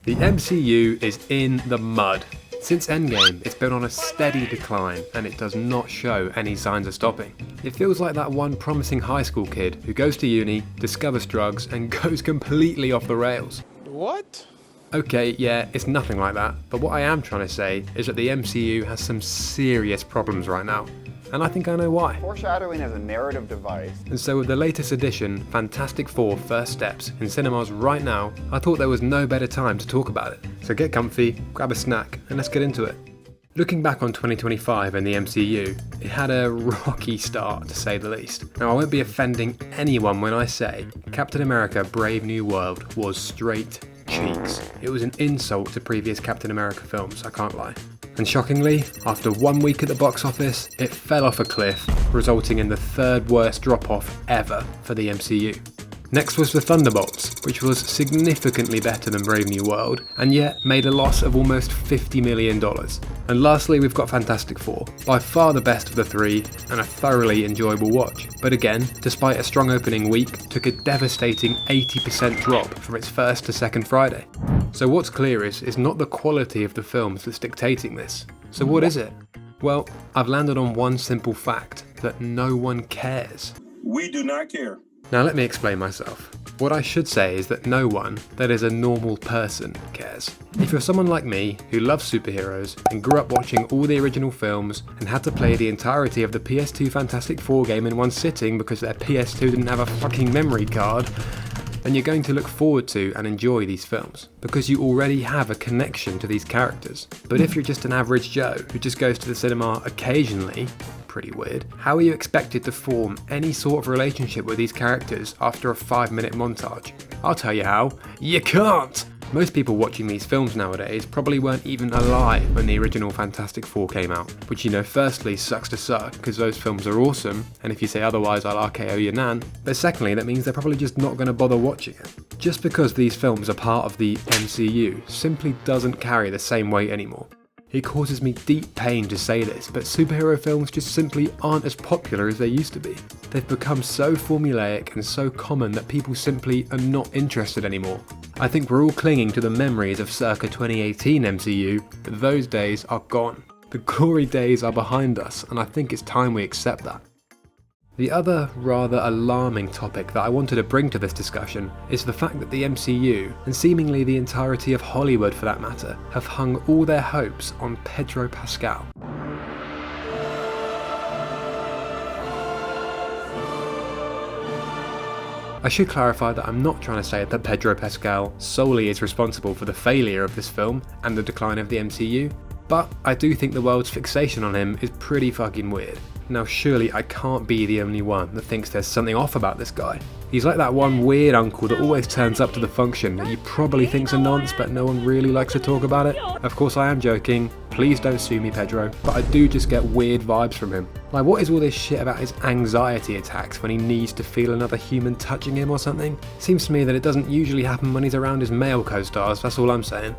The MCU is in the mud. Since Endgame, it's been on a steady decline, and it does not show any signs of stopping. It feels like that one promising high school kid who goes to uni, discovers drugs, and goes completely off the rails. What? Okay, yeah, it's nothing like that, but what I am trying to say is that the MCU has some serious problems right now. And I think I know why. Foreshadowing is a narrative device. And so with the latest edition, Fantastic Four First Steps, in cinemas right now, I thought there was no better time to talk about it. So get comfy, grab a snack, and let's get into it. Looking back on 2025 and the MCU, it had a rocky start to say the least. Now I won't be offending anyone when I say Captain America Brave New World was straight cheeks. It was an insult to previous Captain America films, I can't lie. And shockingly, after 1 week at the box office, it fell off a cliff, resulting in the third worst drop-off ever for the MCU. Next was the Thunderbolts, which was significantly better than Brave New World, and yet made a loss of almost $50 million. And lastly, we've got Fantastic Four, by far the best of the three, and a thoroughly enjoyable watch. But again, despite a strong opening week, took a devastating 80% drop from its first to second Friday. So what's clear is not the quality of the films that's dictating this. So what is it? Well, I've landed on one simple fact, that no one cares. We do not care. Now let me explain myself. What I should say is that no one, that is a normal person, cares. If you're someone like me, who loves superheroes, and grew up watching all the original films, and had to play the entirety of the PS2 Fantastic Four game in one sitting because their PS2 didn't have a fucking memory card, then you're going to look forward to and enjoy these films, because you already have a connection to these characters. But if you're just an average Joe, who just goes to the cinema occasionally, pretty weird, how are you expected to form any sort of relationship with these characters after a 5-minute montage? I'll tell you how, you can't! Most people watching these films nowadays probably weren't even alive when the original Fantastic Four came out, which firstly sucks to suck because those films are awesome, and if you say otherwise I'll RKO your nan, but secondly that means they're probably just not going to bother watching it. Just because these films are part of the MCU simply doesn't carry the same weight anymore. It causes me deep pain to say this, but superhero films just simply aren't as popular as they used to be. They've become so formulaic and so common that people simply are not interested anymore. I think we're all clinging to the memories of circa 2018 MCU, but those days are gone. The glory days are behind us, and I think it's time we accept that. The other rather alarming topic that I wanted to bring to this discussion is the fact that the MCU, and seemingly the entirety of Hollywood for that matter, have hung all their hopes on Pedro Pascal. I should clarify that I'm not trying to say that Pedro Pascal solely is responsible for the failure of this film and the decline of the MCU, but I do think the world's fixation on him is pretty fucking weird. Now surely I can't be the only one that thinks there's something off about this guy. He's like that one weird uncle that always turns up to the function that you probably think's a nonce but no one really likes to talk about it. Of course I am joking, please don't sue me Pedro, but I do just get weird vibes from him. Like what is all this shit about his anxiety attacks when he needs to feel another human touching him or something? Seems to me that it doesn't usually happen when he's around his male co-stars, that's all I'm saying.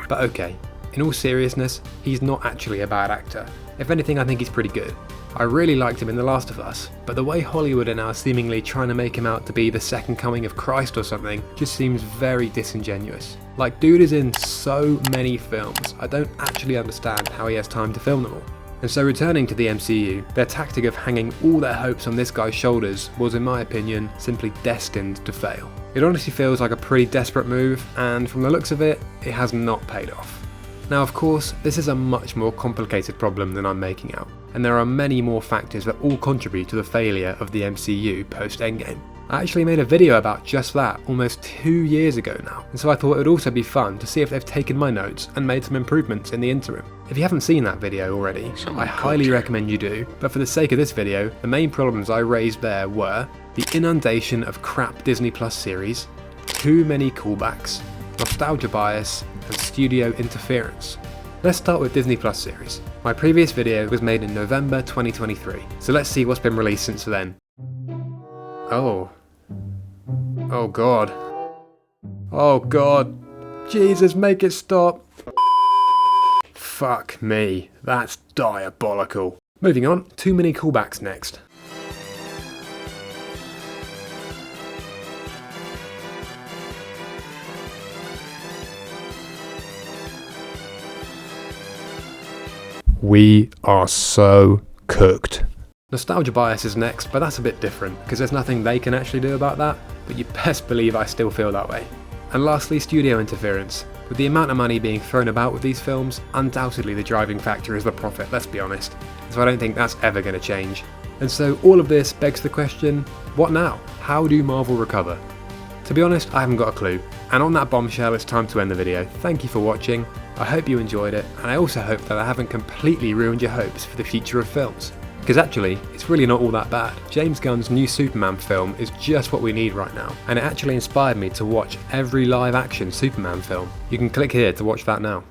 But okay, in all seriousness, he's not actually a bad actor. If anything I think he's pretty good. I really liked him in The Last of Us, but the way Hollywood are now seemingly trying to make him out to be the second coming of Christ or something just seems very disingenuous. Like, dude is in so many films, I don't actually understand how he has time to film them all. And so returning to the MCU, their tactic of hanging all their hopes on this guy's shoulders was, in my opinion, simply destined to fail. It honestly feels like a pretty desperate move, and from the looks of it, it has not paid off. Now of course, this is a much more complicated problem than I'm making out, and there are many more factors that all contribute to the failure of the MCU post-Endgame. I actually made a video about just that almost 2 years ago now, and so I thought it would also be fun to see if they've taken my notes and made some improvements in the interim. If you haven't seen that video already, I highly recommend you do, but for the sake of this video, the main problems I raised there were the inundation of crap Disney Plus series, too many callbacks, nostalgia bias, and studio interference. Let's start with Disney Plus series. My previous video was made in November 2023, so let's see what's been released since then. Oh god. Oh god. Jesus, make it stop. Fuck me, that's diabolical. Moving on, too many callbacks next. We are so cooked. Nostalgia bias is next, but that's a bit different, because there's nothing they can actually do about that, but you best believe I still feel that way. And lastly, studio interference. With the amount of money being thrown about with these films, undoubtedly the driving factor is the profit, let's be honest. So I don't think that's ever going to change. And so all of this begs the question, what now? How do Marvel recover? To be honest, I haven't got a clue. And on that bombshell, it's time to end the video. Thank you for watching. I hope you enjoyed it, and I also hope that I haven't completely ruined your hopes for the future of films. Because actually, it's really not all that bad. James Gunn's new Superman film is just what we need right now, and it actually inspired me to watch every live action Superman film. You can click here to watch that now.